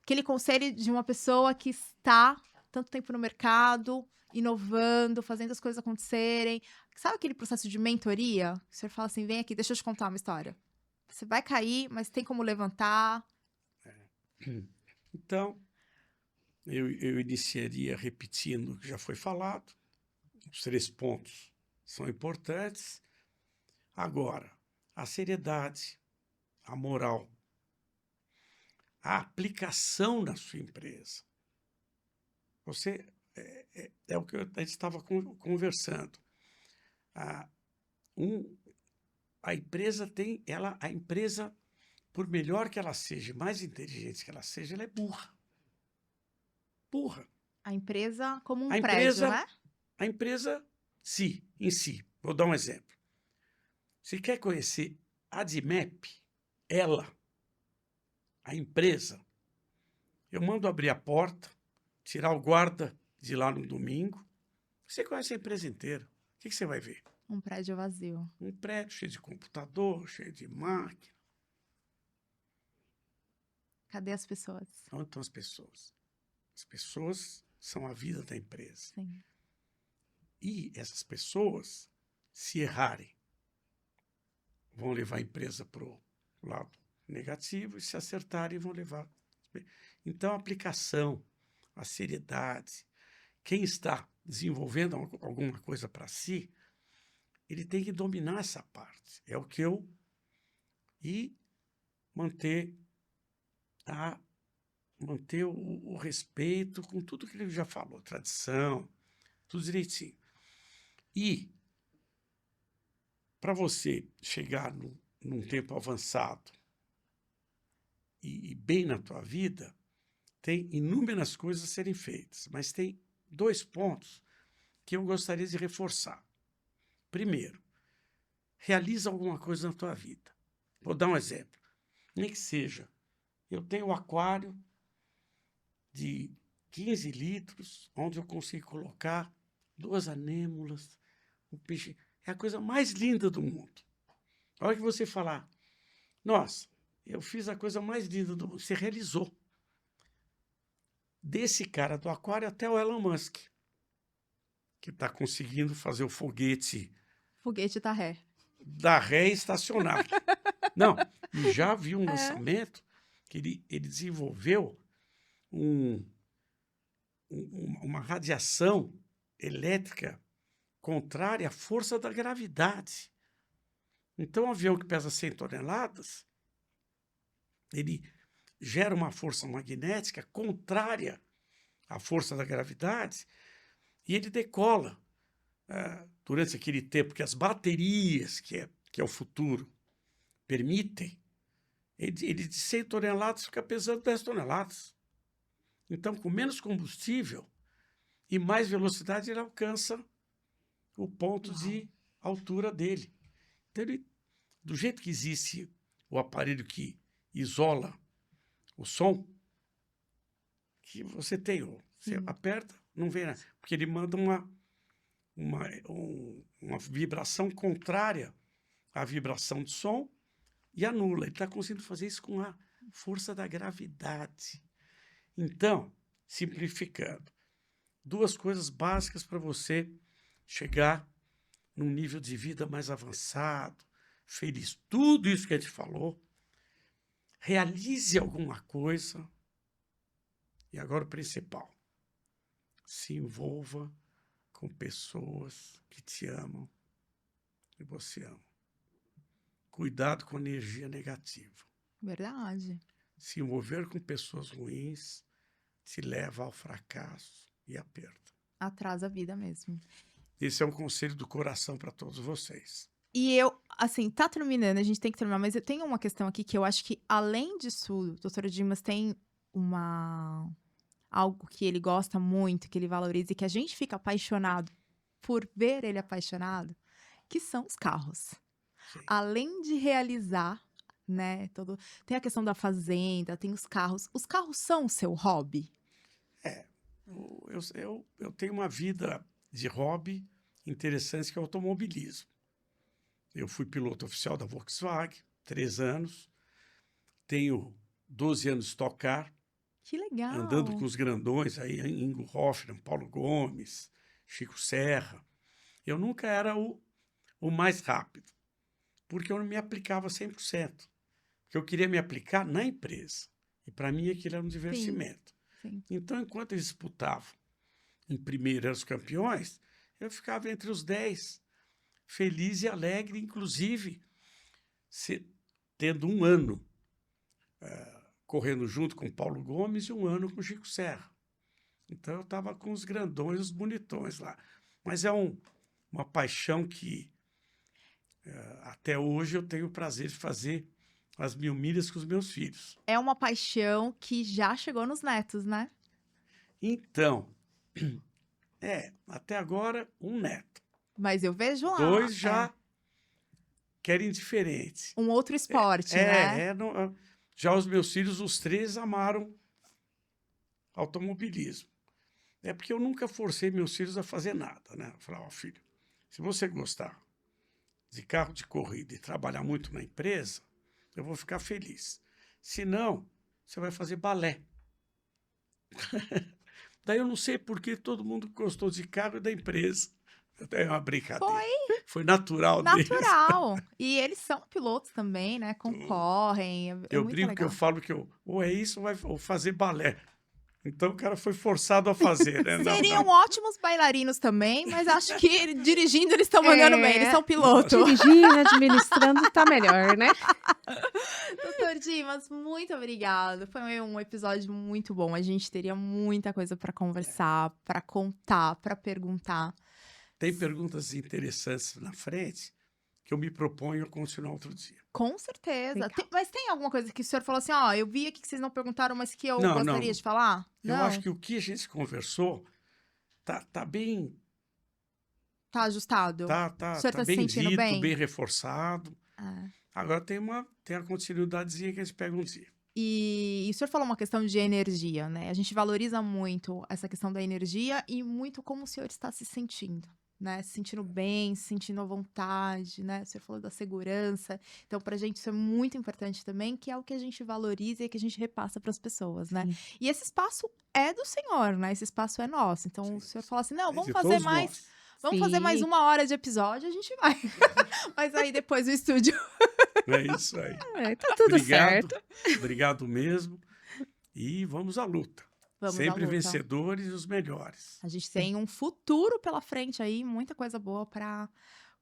aquele conselho de uma pessoa que está tanto tempo no mercado, inovando, fazendo as coisas acontecerem. Sabe aquele processo de mentoria? O senhor fala assim, vem aqui, deixa eu te contar uma história. Você vai cair, mas tem como levantar. Então, eu iniciaria repetindo o que já foi falado. Os 3 pontos são importantes. Agora, a seriedade, a moral, a aplicação na sua empresa. Você é o que a gente estava conversando. A empresa tem, a empresa, por melhor que ela seja, mais inteligente que ela seja, ela é burra. Burra. A empresa como um A prédio, empresa, né? a empresa em si. Vou dar um exemplo. Você quer conhecer a Adimep? Ela, a empresa, eu mando abrir a porta, tirar o guarda de lá no domingo. Você conhece a empresa inteira. O que você vai ver? Um prédio vazio. Um prédio cheio de computador, cheio de máquina. Cadê as pessoas? Onde estão as pessoas? As pessoas são a vida da empresa. Sim. E essas pessoas, se errarem, vão levar a empresa para o lado negativo, e se acertarem, vão levar. Então, a aplicação, a seriedade, quem está desenvolvendo alguma coisa para si, ele tem que dominar essa parte. É o que eu... E manter o respeito com tudo que ele já falou, tradição, tudo direitinho. E, para você chegar num tempo avançado e bem na tua vida, tem inúmeras coisas a serem feitas, mas tem 2 pontos que eu gostaria de reforçar. Primeiro, realiza alguma coisa na tua vida. Vou dar um exemplo. Nem que seja, eu tenho um aquário de 15 litros, onde eu consigo colocar 2 anêmonas, um peixe. É a coisa mais linda do mundo. A hora que você falar, nossa, eu fiz a coisa mais linda do mundo, você realizou. Desse cara do aquário até o Elon Musk, que está conseguindo fazer o foguete Foguete da ré. da ré estacionária. Não, e já vi um lançamento que ele desenvolveu uma radiação elétrica contrária à força da gravidade. Então, um avião que pesa 100 toneladas, ele gera uma força magnética contrária à força da gravidade e ele decola durante aquele tempo que as baterias, que é o futuro, permitem. Ele de 100 toneladas fica pesando 10 toneladas. Então, com menos combustível e mais velocidade, ele alcança o ponto de altura dele. Então, do jeito que existe o aparelho que isola o som, que você tem, você aperta, não vem nada, porque ele manda uma vibração contrária à vibração de som e anula. Ele está conseguindo fazer isso com a força da gravidade. Então, simplificando, 2 coisas básicas para você chegar num nível de vida mais avançado, feliz. Tudo isso que a gente falou, realize alguma coisa. E agora o principal, se envolva com pessoas que te amam e você ama. Cuidado com a energia negativa. Verdade. Se envolver com pessoas ruins te leva ao fracasso e à perda. Atrasa a vida mesmo. Esse é um conselho do coração para todos vocês. E eu, assim, tá terminando, a gente tem que terminar, mas eu tenho uma questão aqui que eu acho que, além disso, doutora Dimas tem algo que ele gosta muito, que ele valoriza e que a gente fica apaixonado por ver ele apaixonado, que são os carros. Sim. Além de realizar, né, tem a questão da fazenda, tem os carros. Os carros são o seu hobby? Eu tenho uma vida de hobby interessante, que é o automobilismo. Eu fui piloto oficial da Volkswagen, 3 anos. Tenho 12 anos de Stock Car, Que legal! andando com os grandões aí, Ingo Hoffmann, Paulo Gomes, Chico Serra. Eu nunca era o mais rápido, porque eu não me aplicava 100%. Porque eu queria me aplicar na empresa. E para mim aquilo era um divertimento. Sim. Então, enquanto eles disputavam em primeiro eram os campeões, eu ficava entre os 10, feliz e alegre, inclusive tendo um ano correndo junto com Paulo Gomes e um ano com Chico Serra. Então, eu estava com os grandões, os bonitões lá. Mas é uma paixão que até hoje eu tenho o prazer de fazer as 1000 milhas com os meus filhos. É uma paixão que já chegou nos netos, né? Então, até agora, um neto. Mas eu vejo lá. 2 já querem diferente. Um outro esporte, né? Já os meus filhos, os 3 amaram automobilismo. É porque eu nunca forcei meus filhos a fazer nada, né? Eu falava, filho, se você gostar de carro de corrida e trabalhar muito na empresa, eu vou ficar feliz. Se não, você vai fazer balé. Daí eu não sei por que todo mundo gostou de carro e da empresa. É uma brincadeira. Foi natural deles. Natural. E eles são pilotos também, né? Concorrem. Eu muito brinco legal. que eu falo que ou é isso ou fazer balé. Então o cara foi forçado a fazer, né? Seriam ótimos bailarinos também, mas acho que dirigindo eles estão mandando bem, eles são pilotos. Dirigindo, administrando, tá melhor, né? Doutor Dimas, muito obrigado. Foi um episódio muito bom. A gente teria muita coisa para conversar, para contar, para perguntar. Tem perguntas interessantes na frente que eu me proponho a continuar outro dia. Com certeza. Legal. Mas tem alguma coisa que o senhor falou assim, ó, eu vi aqui que vocês não perguntaram, mas que eu Não, gostaria não. de falar? Eu Não? acho que o que a gente conversou tá bem, Tá ajustado? tá O senhor tá se bem sentindo dito, bem? bem reforçado. É. Agora tem a continuidadezinha que a gente pega um dia. E o senhor falou uma questão de energia, né? A gente valoriza muito essa questão da energia e muito como o senhor está se sentindo, né? Se sentindo bem, se sentindo à vontade, né? O senhor falou da segurança. Então, pra gente isso é muito importante também, que é o que a gente valoriza e que a gente repassa para as pessoas, né? Sim. E esse espaço é do senhor, né? Esse espaço é nosso. Então, Sim. o senhor fala assim, não, vamos De fazer todos mais... nós. Vamos fazer mais Sim. 1 hora de episódio, a gente vai. Mas aí depois o estúdio. É isso aí. Tá tudo Obrigado. certo. Obrigado mesmo. E vamos à luta. Vamos à Sempre luta. vencedores e os melhores. A gente tem um futuro pela frente aí, muita coisa boa para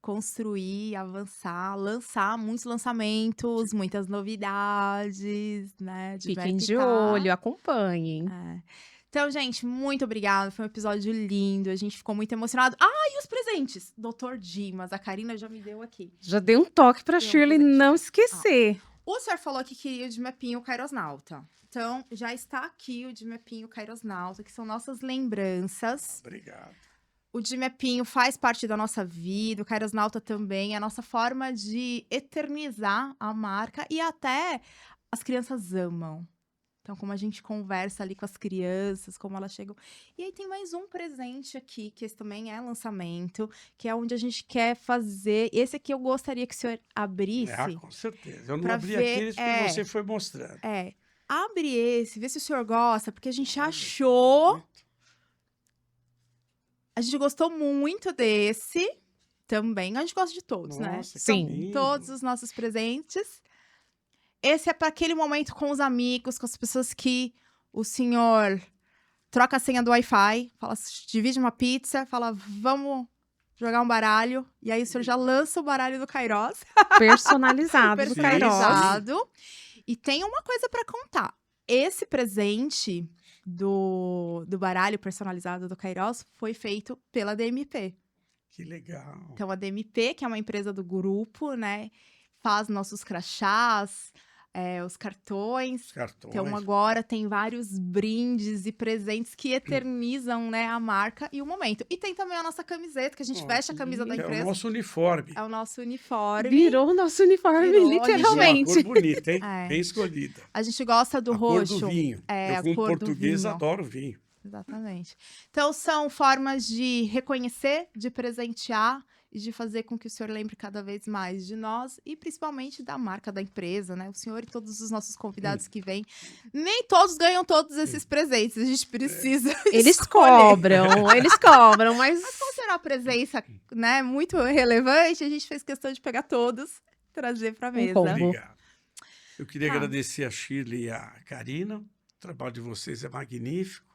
construir, avançar, lançar muitos lançamentos, muitas novidades, né? Fiquem de Vertical. olho, acompanhem. É. Então, gente, muito obrigada. Foi um episódio lindo. A gente ficou muito emocionado. Ah, e os presentes? Doutor Dimas, a Karina já me deu aqui. Já dei um toque pra Deu um Shirley presente. não esquecer. O senhor falou que queria o de Mapinho Kairosnauta. Então, já está aqui o de Mapinho Kairosnauta, que são nossas lembranças. Obrigado. O de Mapinho faz parte da nossa vida, o Kairosnauta também, é a nossa forma de eternizar a marca e até as crianças amam. Então, como a gente conversa ali com as crianças, como elas chegam. E aí tem mais um presente aqui, que esse também é lançamento, que é onde a gente quer fazer. Esse aqui eu gostaria que o senhor abrisse. Com certeza. Eu não pra abri ver, aqueles porque você foi mostrando. Abre esse, vê se o senhor gosta, porque a gente achou. A gente gostou muito desse também. A gente gosta de todos, né? Nossa, que Sim. lindo. Todos os nossos presentes. Esse é para aquele momento com os amigos, com as pessoas que o senhor troca a senha do Wi-Fi, fala, divide uma pizza, fala, vamos jogar um baralho. E aí o senhor já lança o baralho do Kairos. Personalizado do Kairos. Personalizado. E tem uma coisa para contar. Esse presente do baralho personalizado do Kairos foi feito pela DMP. Que legal. Então, a DMP, que é uma empresa do grupo, né? Faz nossos crachás, os cartões. Os cartões. Então, agora tem vários brindes e presentes que eternizam, né, a marca e o momento. E tem também a nossa camiseta, que a gente Ó, veste a camisa da é empresa. o nosso uniforme. É o nosso uniforme. Virou o nosso uniforme, Virou, Uma literalmente. cor bonita, hein? É. Bem escolhida. A gente gosta do a cor roxo. do vinho. É, Eu, a como cor do português, vinho. adoro vinho. Exatamente. Então, são formas de reconhecer, de presentear e de fazer com que o senhor lembre cada vez mais de nós e principalmente da marca da empresa, né? O senhor e todos os nossos convidados que vêm, nem todos ganham todos esses presentes. A gente precisa Eles escolher. cobram, mas Mas como será a presença, né, muito relevante, a gente fez questão de pegar todos e trazer para a mesa. combo. Obrigado. Eu queria Tá. agradecer a Shirley e a Karina. O trabalho de vocês é magnífico.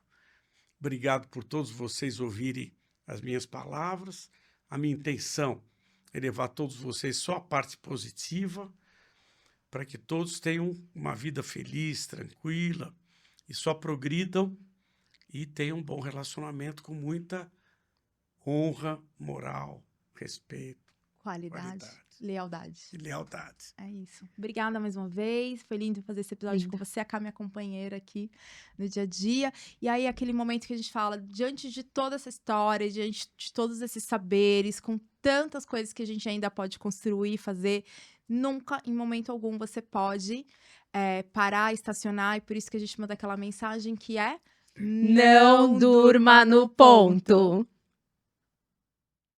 Obrigado por todos vocês ouvirem as minhas palavras. A minha intenção é levar todos vocês só a parte positiva, para que todos tenham uma vida feliz, tranquila, e só progridam e tenham um bom relacionamento com muita honra, moral, respeito Qualidade, lealdade. e lealdade. É isso. Obrigada mais uma vez. Foi lindo fazer esse episódio com você, a Cá, minha companheira aqui no dia a dia. E aí, aquele momento que a gente fala, diante de toda essa história, diante de todos esses saberes, com tantas coisas que a gente ainda pode construir, fazer, nunca, em momento algum, você pode parar, estacionar. E por isso que a gente manda aquela mensagem que é... não durma no ponto.